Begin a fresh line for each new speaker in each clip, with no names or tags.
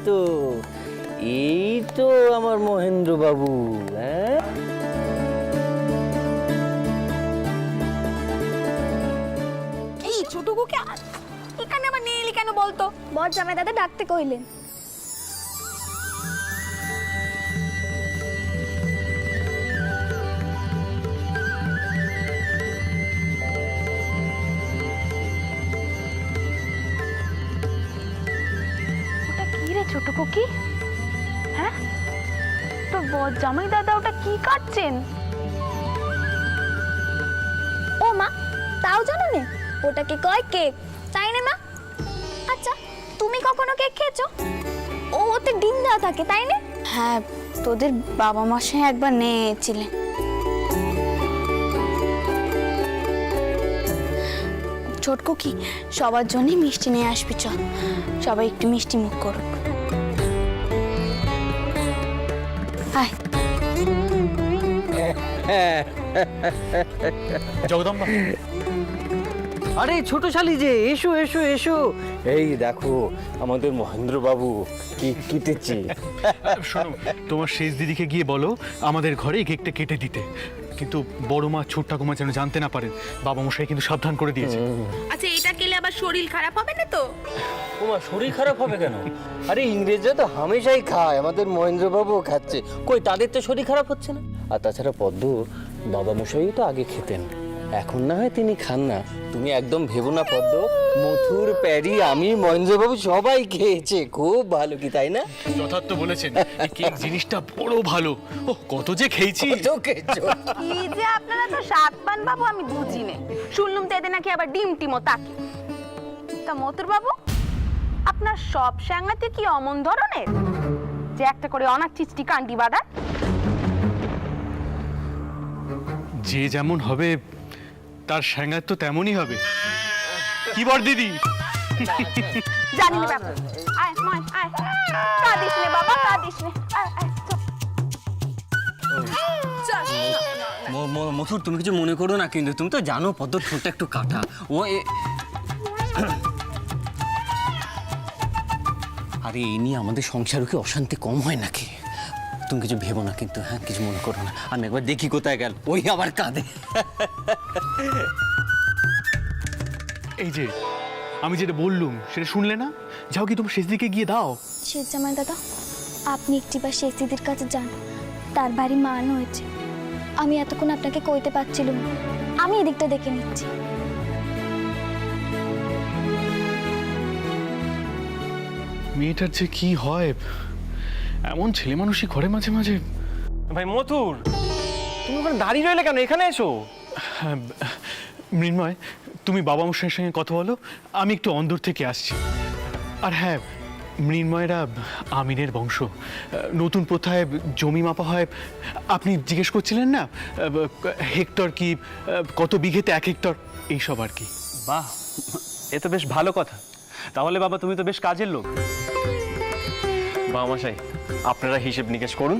তো এই তো আমার মহেন্দ্র বাবু। হ্যাঁ,
এই ছোটকুকে এখানে আবার নিয়ে এলি কেন বলতো?
বর জামাই দাদা ডাকতে কইলেন।
ওটা কি রে ছোটকু? কি হ্যাঁ, তোর বর জামাই দাদা ওটা কি কাটছেন?
ও মা, তাও জানো না? ওটাকে কয় কেক, তাই না মা? আচ্ছা, তুমি কখনো কেক খেয়েছো? ও ওতে ডিম দেওয়া থাকে, তাই না?
হ্যাঁ, তোদের বাবা মা সে একবার নিয়েছিলেন। ছোটকু কি সবার জন্য মিষ্টি নিয়ে আসবি? চল সবাই একটু মিষ্টি মুখ করুক। আয়
জগদম্বা,
আরে ছোট শালি যে, এসো এসো এসো। এই দেখো আমাদের মহেন্দ্র বাবু কেক কেটেছে।
শোনো, তোমার শেষ দিদিকে গিয়ে বলো আমাদের ঘরে এই কেকটা কেটে দিতে, কিন্তু বড় মা ছোট ঠাকুমা যেন জানতে না পারেন। বাবা মশাই কিন্তু সাবধান করে দিয়েছে।
আচ্ছা, এটা খেলে আবার শরীর খারাপ হবে না তো?
তোমার শরীর খারাপ হবে কেন? আরে ইংরেজরা তো হামেশাই খায়, আমাদের মহেন্দ্র বাবু খাচ্ছে, কই তাদের তো শরীর খারাপ হচ্ছে না। আর তাছাড়া পদ্ম বাবা মশাই তো আগে খেতেন, এখন না হয় তিনি খান না। তুমি একদম ভেবো না পদ্ম, মথুর প্যারি আমি মহেন্দ্র বাবু সবাই খেয়েছে, খুব ভালো, কি তাই না?
যথার্থ বলেছেন, এই কেক জিনিসটা বড় ভালো। ও কত যে খেয়েছি।
কি যে আপনারা তো স্বাদ পান বাবু, আমি বুঝি না। শুনলাম তো এদের নাকি আবার ডিম টিমও তাকে। তা মতুর বাবু, আপনার সব সাংঘাতে কি অমন ধরনের যে একটা করে অনাথ চিচটি কান্ডি বাঁধা?
যে যেমন হবে তার স্যাঙ্গাত তো তেমনই হবে। কি বল দিদি?
জানি না ব্যাপার। আয় ময় আয়, কাঁদিস নে বাবা, কাঁদিস নে। আয় আয় চল। চল।
মথুর, তুমি কিছু মনে করো না, কিন্তু তুমি তো জানো পদ্মর ঠোঁটটা একটু কাটা। ও আরে এই নিয়ে আমাদের সংসারও কি অশান্তি কম হয় নাকি? তুমি কিছু ভেবো না কিন্তু, হ্যাঁ কিছু মনে করো না। আমি একবার দেখি কোথায় গেল, ওই আবার কাঁদে।
এই যে আমি যেটা বললুম সেটা শুনলে না? যাও কি তোমার শেষ দিকে গিয়ে দাও।
শেষ জামাই দাদা, আপনি একটিবার শেষ দিদির কাছে যান, তার বাড়ি মান হয়েছে। আমি এতক্ষণ আপনাকে কইতে পারছিলাম না, আমি এদিকটা দেখে নিচ্ছি।
মেয়েটার যে কি হয়, এমন ছেলে মানুষই ঘরে মাঝে মাঝে।
ভাই মথুর, তুমি ওখানে দাঁড়িয়ে রইলে কেন? এখানে এসো।
মৃন্ময়, তুমি বাবা মশাইয়ের সঙ্গে কথা বলো, আমি একটু অন্দর থেকে আসছি। আর হ্যাঁ, মৃন্ময়রা আমিনের বংশ, নতুন প্রথায় জমি মাপা হয়। আপনি জিজ্ঞেস করছিলেন না হেক্টর কি, কত বিঘেতে 1 হেক্টর, এইসব আর কি।
বাহ, এ তো বেশ ভালো কথা। তাহলে বাবা তুমি তো বেশ কাজের লোক। বাবা মশাই, আপনারা হিসেব নিকেশ করুন,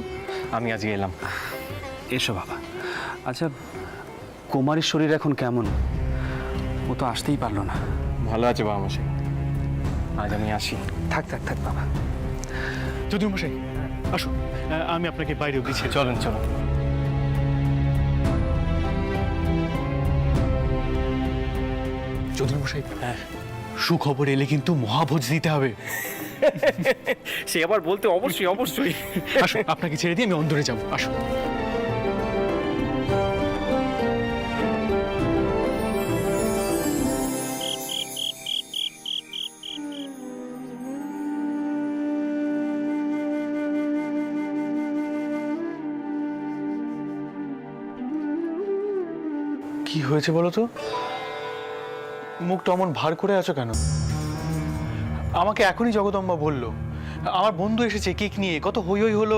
আমি আজকে এলাম। এসো বাবা। আচ্ছা, কুমারীর শরীর এখন কেমন? ও তো আসতেই পারলো না। ভালো আছে বাবা মশাই, আজ আমি আসি। থাক থাক থাক বাবা।
যদু মশাই আসুন, আমি আপনাকে বাইরে অব্দি ছেড়ে।
চলুন চলুন।
যদু মশাই, সুখবর এলে কিন্তু মহাভোজ দিতে হবে।
সে আবার বলতে অবশ্যই অবশ্যই।
আসুন, আপনাকে ছেড়ে দিয়ে আমি অন্দরে যাবো। আসুন। কি হয়েছে বলো তো? মুখটা অমন ভার করে আছো কেন? আমাকে এখনই জগদম্বা বলল আমার বন্ধু এসেছে কেক নিয়ে, কত হই হই হলো,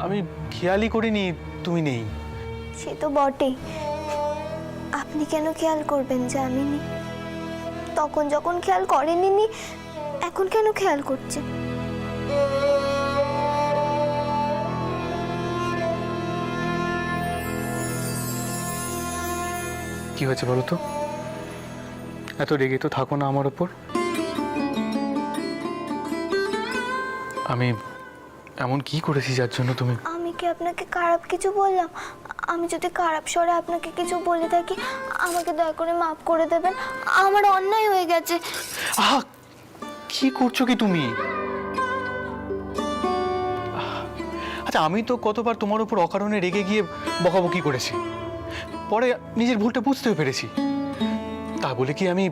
আমি খেয়ালই করিনি তুমি নেই।
সে তো বটেই, আপনি কেন খেয়াল করবেন যে আমি নেই? তখন যখন খেয়াল করেননি, এখন কেন খেয়াল করছে?
কি হয়েছে বলো তো? এত রেগে তো থাকো না আমার ওপর। আমি এমন কি করেছি যার জন্য তুমি?
আমি কি আপনাকে খারাপ কিছু বললাম? আমি যদি খারাপ স্বরে আপনাকে কিছু বলে থাকি আমাকে দয়া করে মাফ করে দেবেন। আমার অন্যায় হয়ে গেছে।
আহা, কি করছো কি তুমি? আচ্ছা, আমি তো কতবার তোমার উপর অকারণে রেগে গিয়ে বকাবকি করেছি, পরে নিজের ভুলটা বুঝতেও পেরেছি। তা বলে কি আমি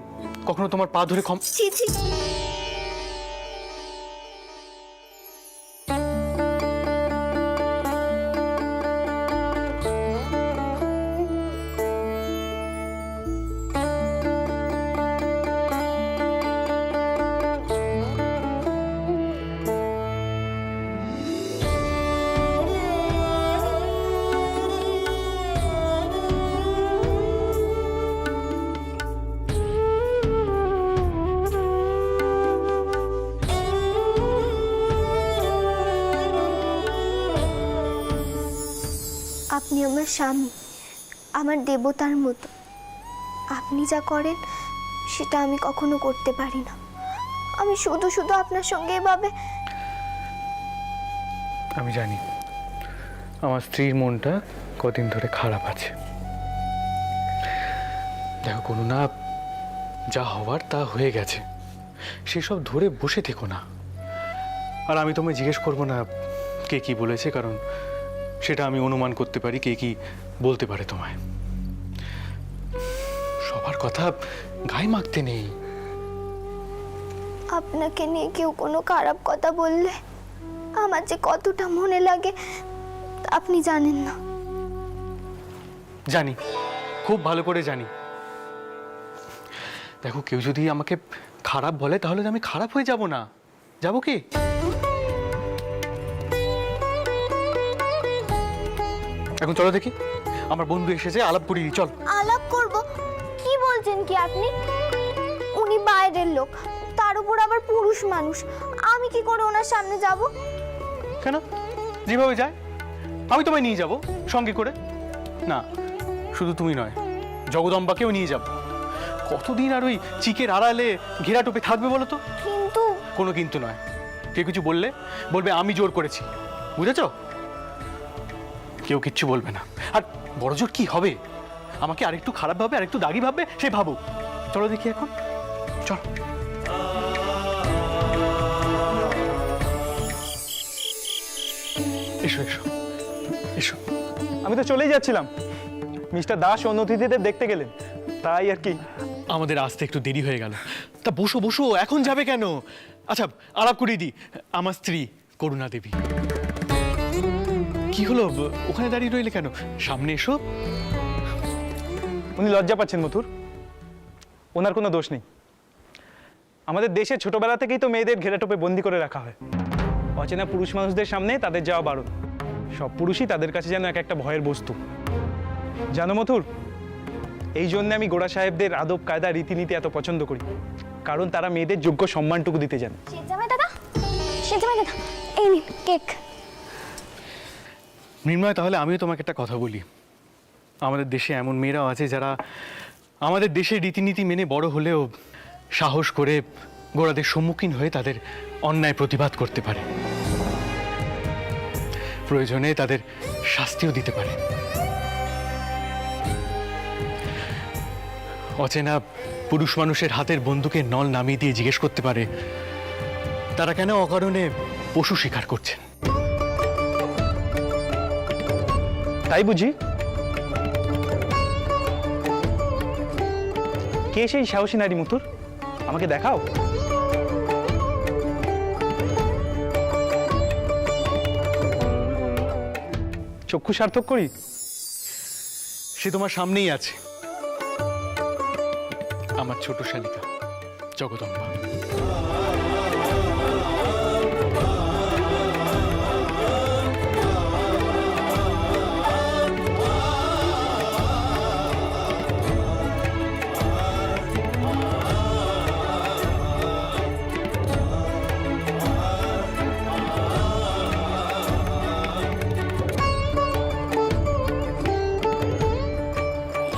কখনো তোমার পা ধরে
ছি ছি, আপনি আমার স্বামী, আমার দেবতার মতো। আপনি যা করেন সেটা আমি কখনো করতে পারি না। আমি শুধু শুধু আপনার সঙ্গে এভাবে।
আমি জানি আমার স্ত্রীর মনটা কদিন ধরে খারাপ আছে। দেখো করুণা, যা হওয়ার তা হয়ে গেছে, সেসব ধরে বসে থেকো না। আর আমি তোমায় জিজ্ঞেস করবো না কে কি বলেছে, কারণ সেটা আমি অনুমান করতে পারি কে কি বলতে পারে তোমায়। সবার কথা গায়ে মাখতে নেই।
আপনাকে নিয়ে কেউ কোনো খারাপ কথা বললে আমার যে কতটা মনে লাগে আপনি জানেন না।
জানি, খুব ভালো করে জানি। দেখো, কেউ যদি আমাকে খারাপ বলে তাহলে তো আমি খারাপ হয়ে যাব না। যাবো কি? এখন চলো দেখি, আমার বন্ধু এসেছে, আলাপ করি, চল।
আলাপ করব? কি বলছেন কি আপনি? উনি বাইরের লোক, তার উপর আবার পুরুষ মানুষ। আমি কি করে ওনার সামনে যাব?
কেন? যেভাবে যায় আমি তোমায় নিয়ে যাব সঙ্গে করে। না, শুধু তুমি নয়, জগদম্বাকেও নিয়ে যাব। কতদিন আর ওই চিকের আড়ালে ঘেরা টোপে থাকবে বলো তো?
কিন্তু
কোনো কিন্তু নয়। কেউ কিছু বললে বলবে আমি জোর করেছি, বুঝেছো? কেউ কিচ্ছু বলবে না। আর বড় জোর কি হবে? আমাকে আরেকটু খারাপ ভাবে, আরেকটু দাগি ভাববে, সে ভাবুক। চলো দেখি এখন, চল। এসো এসো এসো।
আমি তো চলেই যাচ্ছিলাম, মিস্টার দাস অন্য অতিথিদের দেখতে গেলেন, তাই আর কি।
আমাদের আসতে একটু দেরি হয়ে গেল। তা বসো বসো, এখন যাবে কেন? আচ্ছা, আলাপ করিয়ে দিই, আমার স্ত্রী করুণা দেবী। কি হলো, ওখানে দাঁড়িয়ে রইলে কেন? সামনে এসো।
উনি লজ্জা পাচ্ছেন মথুর, ওনার কোনো দোষ নেই। আমাদের দেশে ছোটবেলা থেকেই তো মেয়েদের ঘেরাটোপে বন্দি করে রাখা হয়। অচেনা পুরুষ মানুষদের সামনে তাদের যাওয়া বারণ। সব পুরুষই তাদের কাছে যেন এক একটা ভয়ের বস্তু। জানো মথুর, এই জন্য আমি গোড়া সাহেবদের আদব কায়দা রীতিনীতি এত পছন্দ করি, কারণ তারা মেয়েদের যোগ্য সম্মানটুকু দিতে জানে।
সেজামাই দাদা, সেজামাই দাদা, এই নিন কেক।
মৃন্ময়, তাহলে আমিও তোমাকে একটা কথা বলি। আমাদের দেশে এমন মেয়েরাও আছে যারা আমাদের দেশের রীতিনীতি মেনে বড় হলেও সাহস করে গোড়াদের সম্মুখীন হয়ে তাদের অন্যায় প্রতিবাদ করতে পারে, প্রয়োজনে তাদের শাস্তিও দিতে পারে। অচেনা পুরুষ মানুষের হাতের বন্দুকের নল নামিয়ে দিয়ে জিজ্ঞেস করতে পারে তারা কেন অকারণে পশু শিকার করছেন।
তাই বুঝি? কে সেই সাহসী নারী মথুর? আমাকে দেখাও। চক্ষু সার্থক করি।
সে তোমার সামনেই আছে, আমার ছোট শালিকা জগদম্বা।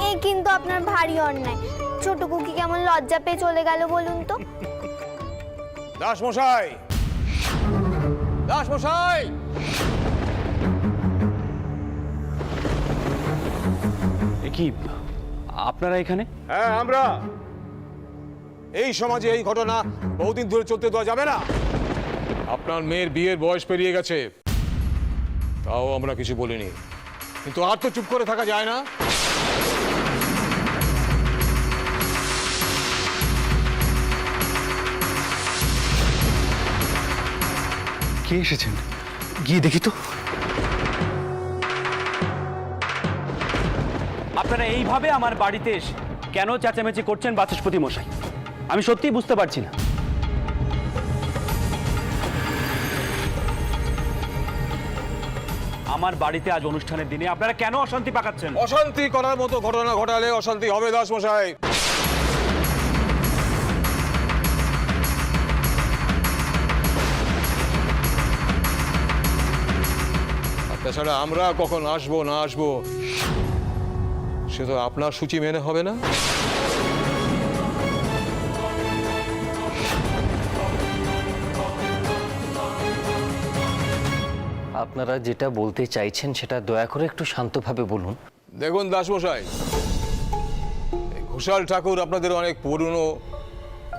এই কিন্তু আপনার ভারী অন্যায়। ছোট কুকি কেমন লজ্জা পেয়ে চলে গেল বলুন তো?
দাস মশাই, দাসমশাই,
এ কি আপনারা এখানে?
হ্যাঁ আমরা। এই সমাজে এই ঘটনা বহুদিন ধরে চলতে দেওয়া যাবে না। আপনার মেয়ের বিয়ের বয়স পেরিয়ে গেছে, তাও আমরা কিছু বলিনি, কিন্তু আর তো চুপ করে থাকা যায় না।
কে এসেছেন? গিয়ে দেখি তো।
আপনারা এইভাবে আমার বাড়িতে এসে কেন চেঁচামেচি করছেন বাচস্পতি মশাই? আমি সত্যিই বুঝতে পারছি না। আমার বাড়িতে আজ অনুষ্ঠানের দিনে আপনারা কেন অশান্তি পাকাচ্ছেন?
অশান্তি করার মতো ঘটনা ঘটালে অশান্তি হবে দাসমশাই। তাছাড়া আমরা কখন আসবো না আসবো সে তো আপনার সূচি মেনে হবে না।
আপনারা যেটা বলতে চাইছেন সেটা দয়া করে একটু শান্তভাবে বলুন।
দেখুন দাসমশাই, এই ঘোষাল ঠাকুর আপনাদের অনেক পুরনো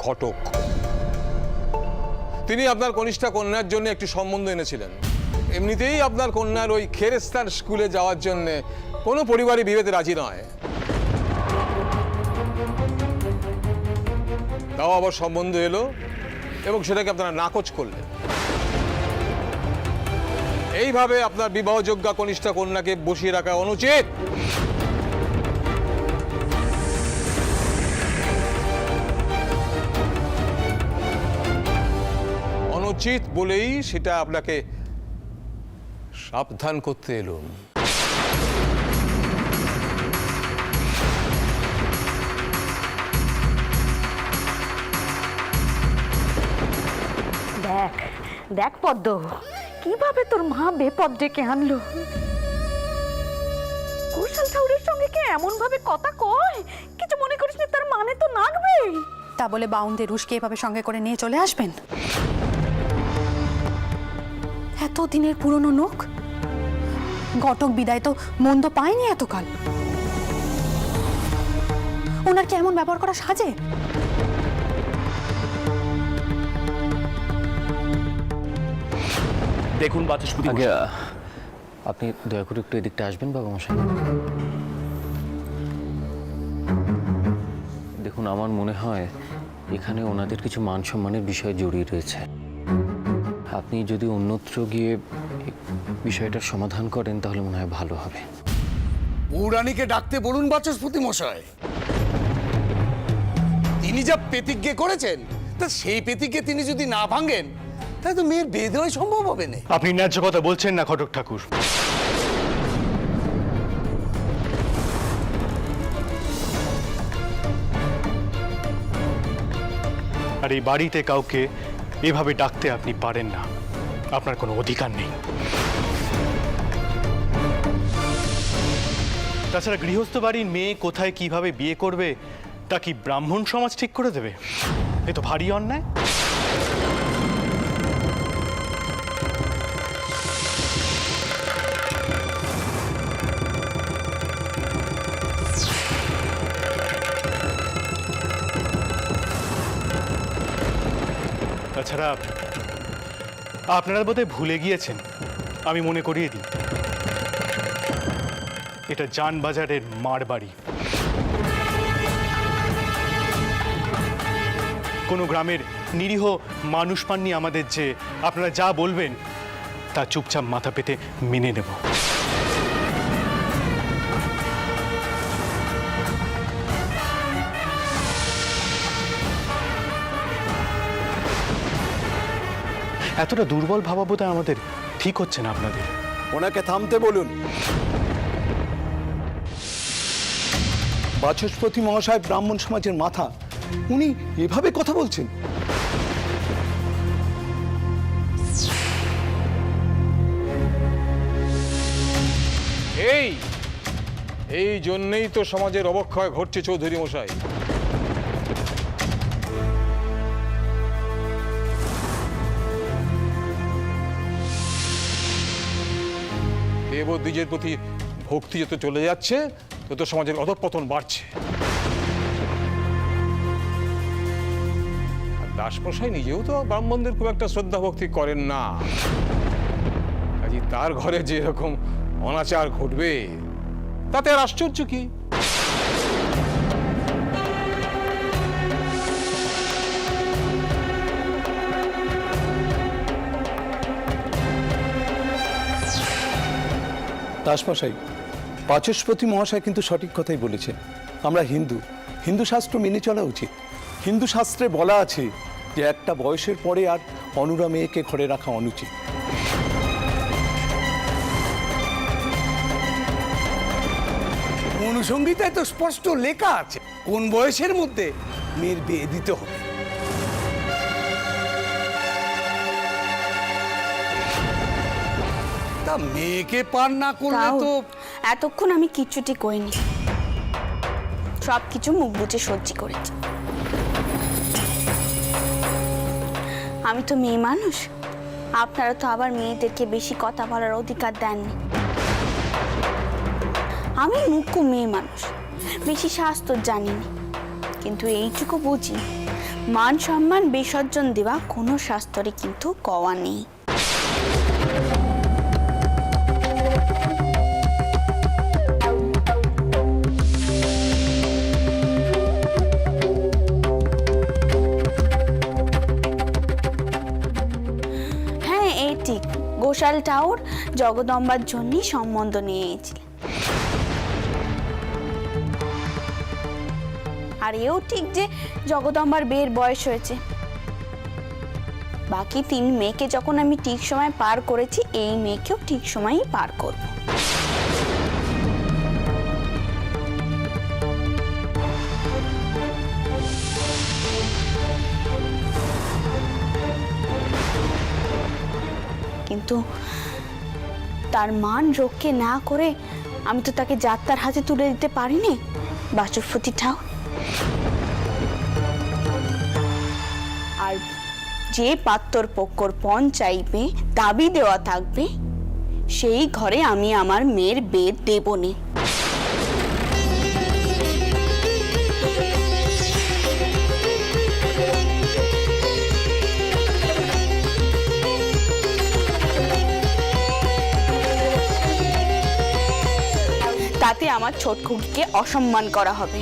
ঘটক। তিনি আপনার কনিষ্ঠা কন্যার জন্য একটি সম্বন্ধ এনেছিলেন। এমনিতেই আপনার কন্যার ওই খেরেস্তান স্কুলে যাওয়ার জন্য কোনো পরিবারই বিয়েতে রাজি নয়, তাও আবার সম্বন্ধ এলো এবং সেটাকে আপনারা নাকচ করলেন। এইভাবে আপনার বিবাহযোগ্যা কনিষ্ঠা কন্যাকে বসিয়ে রাখা অনুচিত। অনুচিত বলেই সেটা আপনাকে সাবধান করতে এলুম।
দেখ দেখ পদ্ম, কিভাবে তোর মা বেপদ ডেকে আনলো। ঘোষাল ঠাকুরের সঙ্গে কে এমন ভাবে কথা কয়, কিছু মনে করিস না, তার মানে তো নাগবে।
তা বলে বাউন্দের রুশকে এভাবে সঙ্গে করে নিয়ে চলে আসবেন? এত দিনের পুরনো নোক, ঘটক বিদায় তো মন্দ পায়নি এতকাল। ওনার কি এমন ব্যবহার করা সাজে?
দেখুন বাচস্পতি
আগে
মশাই,
আপনি দয়া করে একটু এদিকটা আসবেন বাবা মশাই। দেখুন, আমার মনে হয় এখানে ওনাদের কিছু মান সম্মানের বিষয় জড়িয়ে রয়েছে। আপনি যদি অন্যত্র গিয়ে এই বিষয়টার সমাধান করেন তাহলে মনে হয় ভালো হবে।
বৌরানীকে ডাকতে বলুন বাচস্পতি মশাই। তিনি যা প্রতিজ্ঞা করেছেন, তা সেই প্রতিজ্ঞা তিনি যদি না ভাঙেন তাহলে তো মেয়ের বিয়ে দেওয়াই সম্ভব হবে না।
আপনি ন্যায্য কথা বলছেন না ঘটক ঠাকুর। আর এই বাড়িতে কাউকে এভাবে ডাকতে আপনি পারেন না, আপনার কোনো অধিকার নেই। তাছাড়া গৃহস্থ বাড়ির মেয়ে কোথায় কিভাবে বিয়ে করবে তা কি ব্রাহ্মণ সমাজ ঠিক করে দেবে? এ তো ভারী অন্যায়। তাছাড়া আপনারা বোধহয় ভুলে গিয়েছেন, আমি মনে করিয়ে দিই, এটা জানবাজারের মার বাড়ি। কোনো গ্রামের নিরীহ মানুষ পাননি আমাদের যে আপনারা যা বলবেন তা চুপচাপ মাথা পেতে মেনে নেব। এতটা দুর্বল ভাবাবোধ আমাদের ঠিক হচ্ছে না আপনাদের।
ওনাকে থামতে বলুন। বাচস্পতি মহাশয় ব্রাহ্মণ সমাজের মাথা, উনি এভাবে কথা বলছেন?
এই জন্যই তো সমাজের অবক্ষয় ঘটছে চৌধুরী মশাই। দেবদ্বীজের প্রতি ভক্তি যত চলে যাচ্ছে তত সমাজের অধঃপতন বাড়ছে। আর দাসমশাই নিজেও তো ব্রাহ্মণদের খুব একটা শ্রদ্ধা ভক্তি করেন না, কাজে তার ঘরে যে এরকম অনাচার ঘটবে তাতে আর আশ্চর্য কি?
দাসমশাই, বাচস্পতি মহাশয় কিন্তু সঠিক কথাই বলেছেন। আমরা হিন্দু শাস্ত্র মেনে চলা উচিত। হিন্দু শাস্ত্রে বলা আছে যে একটা বয়সের পরে আর অনুরা মেয়েকে ঘরে রাখা অনুচিত। অনুসংহিতায় তো স্পষ্ট লেখা আছে কোন বয়সের মধ্যে মেয়ের বিয়ে দিতে হবে। তা মেয়েকে পার না করলে
তাও
তো
এতক্ষণ আমি কিচ্ছুটি কইনি, সব কিছু মুখ বুঝে সহ্য করেছি। আমি তো মেয়ে মানুষ, আপনারা তো আবার মেয়েদেরকে বেশি কথা বলার অধিকার দেননি। আমি মুখ্য মেয়ে মানুষ, বেশি শাস্ত্র জানি না, কিন্তু এইটুকু বুঝি মান সম্মান বিসর্জন দেওয়া কোনো শাস্ত্রে কিন্তু কওয়া নেই। হ্যাঁ, এই ঠিক, গোশাল ঠাকুর জগদম্বার জন্যই সম্বন্ধ নিয়ে এসেছিলেন। আর এও ঠিক যে জগদম্বার বিয়ের বয়স হয়েছে। বাকি 3 মেয়েকে যখন আমি ঠিক সময় পার করেছি, এই মেয়েকেও ঠিক সময়ই পার করব। কিন্তু তার মান রক্ষে না করে আমি তো তাকে যাত্রার হাতে তুলে দিতে পারিনি বাচস্পতি ঠাকুর। আর যে পাত্তর পক্ষর পণ চাইবে, দাবি দেওয়া থাকবে, সেই ঘরে আমি আমার মেয়ের বিয়ে দেব না। তাতে আমার ছোট খুকিকে অসম্মান করা হবে।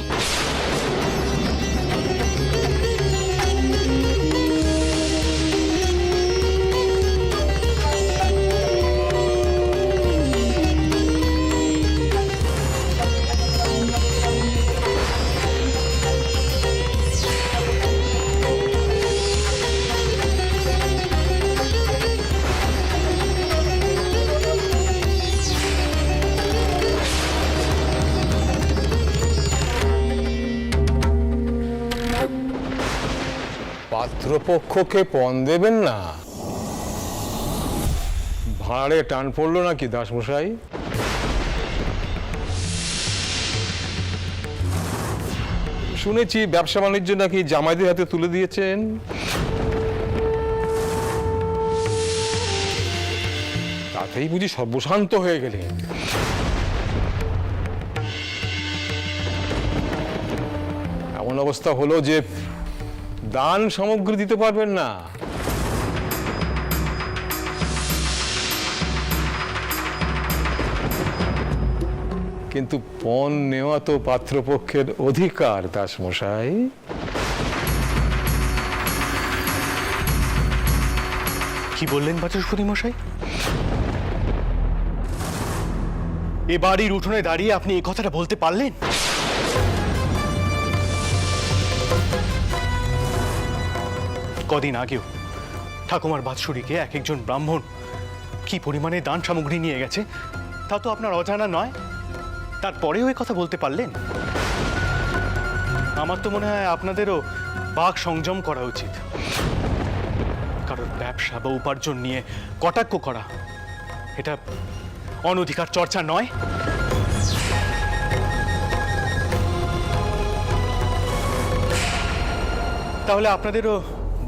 পাত্রপক্ষকে পণ দেবেন না? ভাঁড়ে টান পড়লো নাকি দাসমশাই? শুনেছি ব্যবসা বাণিজ্য নাকি জামাইদের হাতে তুলে দিয়েছেন। তাতেই বুঝি সর্বশান্ত হয়ে গেলেন? এমন অবস্থা হলো যে দান সামগ্রী দিতে পারবেন না। কিন্তু পণ নেওয়া তো পাত্রপক্ষের অধিকার দাসমশাই।
কি বললেন বাচস্পতি মশাই? এ বাড়ির উঠোনে দাঁড়িয়ে আপনি এই কথাটা বলতে পারলেন? কদিন আগেও ঠাকুমার বাৎসরিকে এক একজন ব্রাহ্মণ কি পরিমাণে দান সামগ্রী নিয়ে গেছে তা তো আপনার অজানা নয়। তারপরেও এই কথা বলতে পারলেন? আমার তো মনে হয় আপনাদেরও বাক সংযম করা উচিত। কারণ ব্যবসা বা উপার্জন নিয়ে কটাক্ষ করা এটা অনধিকার চর্চা নয়। তাহলে আপনাদেরও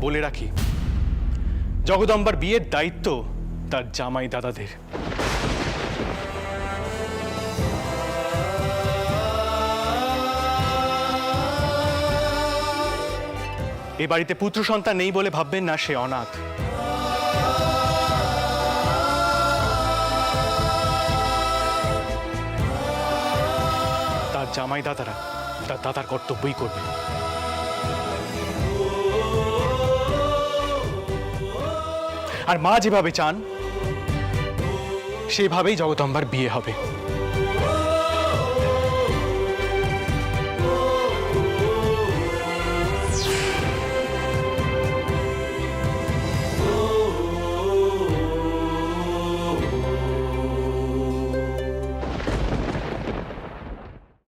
বলে রাখি, জগদম্বার বিয়ের দায়িত্ব তার জামাই দাদাদের। এ বাড়িতে পুত্র সন্তান নেই বলে ভাববেন না সে অনাথ। তার জামাই দাদারা তার দাদার কর্তব্যই করবে। আর মা যেভাবে চান সেভাবেই জগদম্বার বিয়ে হবে।